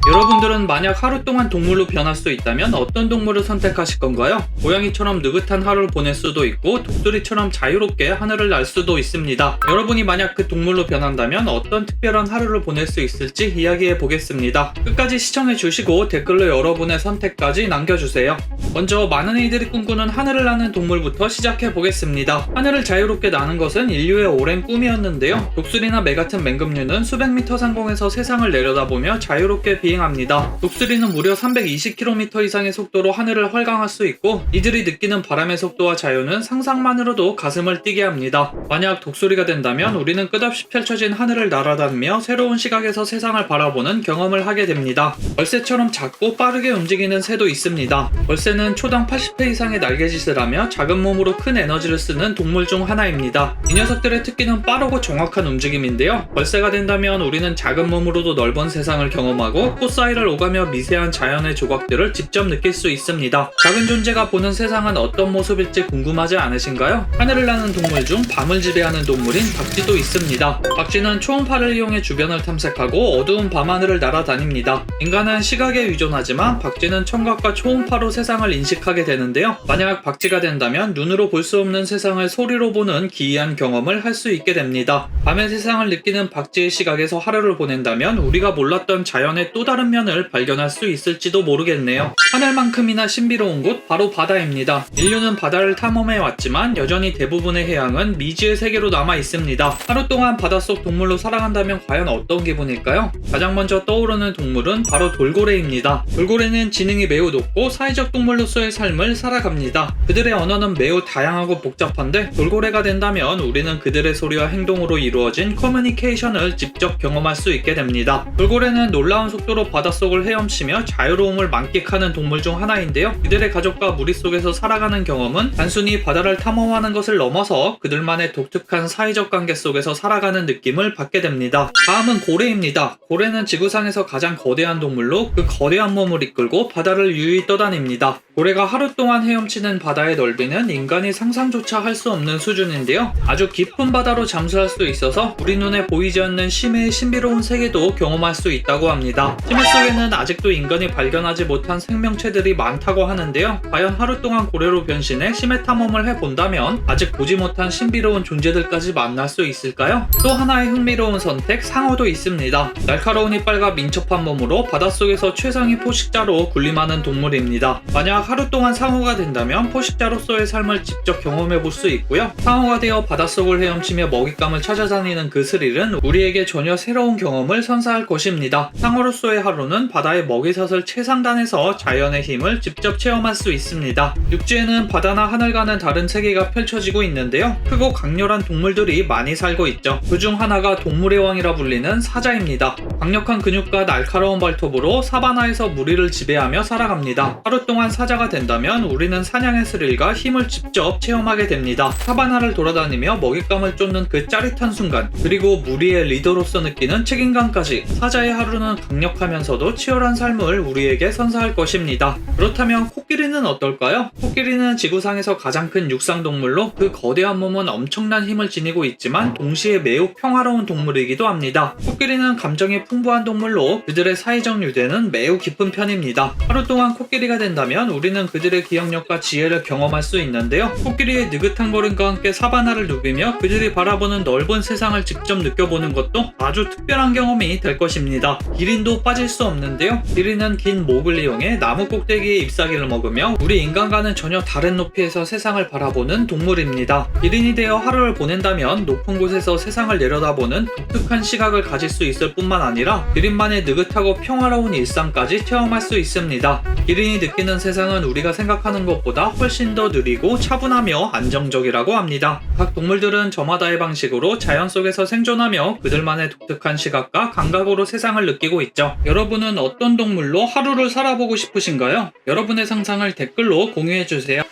여러분들은 만약 하루 동안 동물로 변할 수 있다면 어떤 동물을 선택하실 건가요? 고양이처럼 느긋한 하루를 보낼 수도 있고 독수리처럼 자유롭게 하늘을 날 수도 있습니다. 여러분이 만약 그 동물로 변한다면 어떤 특별한 하루를 보낼 수 있을지 이야기해 보겠습니다. 끝까지 시청해 주시고 댓글로 여러분의 선택까지 남겨주세요. 먼저 많은 이들이 꿈꾸는 하늘을 나는 동물부터 시작해 보겠습니다. 하늘을 자유롭게 나는 것은 인류의 오랜 꿈이었는데요. 독수리나 매 같은 맹금류는 수백 미터 상공에서 세상을 내려다보며 자유롭게 비행합니다. 독수리는 무려 320km 이상의 속도로 하늘을 헐강할 수 있고 이들이 느끼는 바람의 속도와 자유는 상상만으로도 가슴을 뛰게 합니다. 만약 독수리가 된다면 우리는 끝없이 펼쳐진 하늘을 날아다니며 새로운 시각에서 세상을 바라보는 경험을 하게 됩니다. 벌새처럼 작고 빠르게 움직이는 새도 있습니다. 벌새는 초당 80회 이상의 날개짓을 하며 작은 몸으로 큰 에너지를 쓰는 동물 중 하나입니다. 이 녀석들의 특기는 빠르고 정확한 움직임인데요. 벌새가 된다면 우리는 작은 몸으로도 넓은 세상을 경험하고 꽃 사이를 오가며 미세한 자연의 조각들을 직접 느낄 수 있습니다. 작은 존재가 보는 세상은 어떤 모습일지 궁금하지 않으신가요? 하늘을 나는 동물 중 밤을 지배하는 동물인 박쥐도 있습니다. 박쥐는 초음파를 이용해 주변을 탐색하고 어두운 밤하늘을 날아다닙니다. 인간은 시각에 의존하지만 박쥐는 청각과 초음파로 세상을 인식하게 되는데요. 만약 박쥐가 된다면 눈으로 볼 수 없는 세상을 소리로 보는 기이한 경험을 할 수 있게 됩니다. 밤의 세상을 느끼는 박쥐의 시각에서 하루를 보낸다면 우리가 몰랐던 자연의 또 다른 면을 발견할 수 있을지도 모르겠네요. 하늘만큼이나 신비로운 곳 바로 바다입니다. 인류는 바다를 탐험해 왔지만 여전히 대부분의 해양은 미지의 세계로 남아 있습니다. 하루 동안 바닷속 동물로 살아간다면 과연 어떤 기분일까요? 가장 먼저 떠오르는 동물은 바로 돌고래입니다. 돌고래는 지능이 매우 높고 사회적 동물로서의 삶을 살아갑니다. 그들의 언어는 매우 다양하고 복잡한데 돌고래가 된다면 우리는 그들의 소리와 행동으로 이루어진 커뮤니케이션을 직접 경험할 수 있게 됩니다. 돌고래는 놀라운 속도로 바닷속을 헤엄치며 자유로움을 만끽하는 동물 중 하나인데요. 그들의 가족과 무리 속에서 살아가는 경험은 단순히 바다를 탐험하는 것을 넘어서 그들만의 독특한 사회적 관계 속에서 살아가는 느낌을 받게 됩니다. 다음은 고래입니다. 고래는 지구상에서 가장 거대한 동물로 그 거대한 몸을 이끌고 바다를 유유히 떠다닙니다. 고래가 하루 동안 헤엄치는 바다의 넓이는 인간이 상상조차 할 수 없는 수준인데요. 아주 깊은 바다로 잠수할 수 있어서 우리 눈에 보이지 않는 심해의 신비로운 세계도 경험할 수 있다고 합니다. 심해 속에는 아직도 인간이 발견하지 못한 생명체들이 많다고 하는데요. 과연 하루 동안 고래로 변신해 심해 탐험을 해본다면 아직 보지 못한 신비로운 존재들까지 만날 수 있을까요? 또 하나의 흥미로운 선택, 상어도 있습니다. 날카로운 이빨과 민첩한 몸으로 바닷속에서 최상위 포식자로 군림하는 동물입니다. 만약 하루 동안 상어가 된다면 포식자로서의 삶을 직접 경험해 볼 수 있고요. 상어가 되어 바닷속을 헤엄치며 먹잇감을 찾아다니는 그 스릴은 우리에게 전혀 새로운 경험을 선사할 것입니다. 상어로서의 하루는 바다의 먹이사슬 최상단에서 자연의 힘을 직접 체험할 수 있습니다. 육지에는 바다나 하늘과는 다른 세계가 펼쳐지고 있는데요. 크고 강렬한 동물들이 많이 살고 있죠. 그중 하나가 동물의 왕이라 불리는 사자입니다. 강력한 근육과 날카로운 발톱으로 사바나에서 무리를 지배하며 살아갑니다. 하루 동안 사자가 된다면 우리는 사냥의 스릴과 힘을 직접 체험하게 됩니다. 사바나를 돌아다니며 먹잇감을 쫓는 그 짜릿한 순간, 그리고 무리의 리더로서 느끼는 책임감까지 사자의 하루는 강력하면서도 치열한 삶을 우리에게 선사할 것입니다. 그렇다면 코끼리는 어떨까요? 코끼리는 지구상에서 가장 큰 육상동물로 그 거대한 몸은 엄청난 힘을 지니고 있지만 동시에 매우 평화로운 동물이기도 합니다. 코끼리는 감정이 풍부한 동물로 그들의 사회적 유대는 매우 깊은 편입니다. 하루 동안 코끼리가 된다면 우리는 그들의 기억력과 지혜를 경험할 수 있는데요. 코끼리의 느긋한 걸음과 함께 사바나를 누비며 그들이 바라보는 넓은 세상을 직접 느껴보는 것도 아주 특별한 경험이 될 것입니다. 기린도 빠질 수 없는데요. 기린은 긴 목을 이용해 나무 꼭대기에 잎사귀를 먹으며 우리 인간과는 전혀 다른 높이에서 세상을 바라보는 동물입니다. 기린이 되어 하루를 보낸다면 높은 곳에서 세상을 내려다보는 독특한 시각을 가질 수 있을 뿐만 아니라 기린만의 느긋하고 평화로운 일상까지 체험할 수 있습니다. 기린이 느끼는 세상은 우리가 생각하는 것보다 훨씬 더 느리고 차분하며 안정적이라고 합니다. 각 동물들은 저마다의 방식으로 자연 속에서 생존하며 그들만의 독특한 시각과 감각으로 세상을 느끼고 있죠. 여러분은 어떤 동물로 하루를 살아보고 싶으신가요? 여러분의 상상을 댓글로 공유해주세요.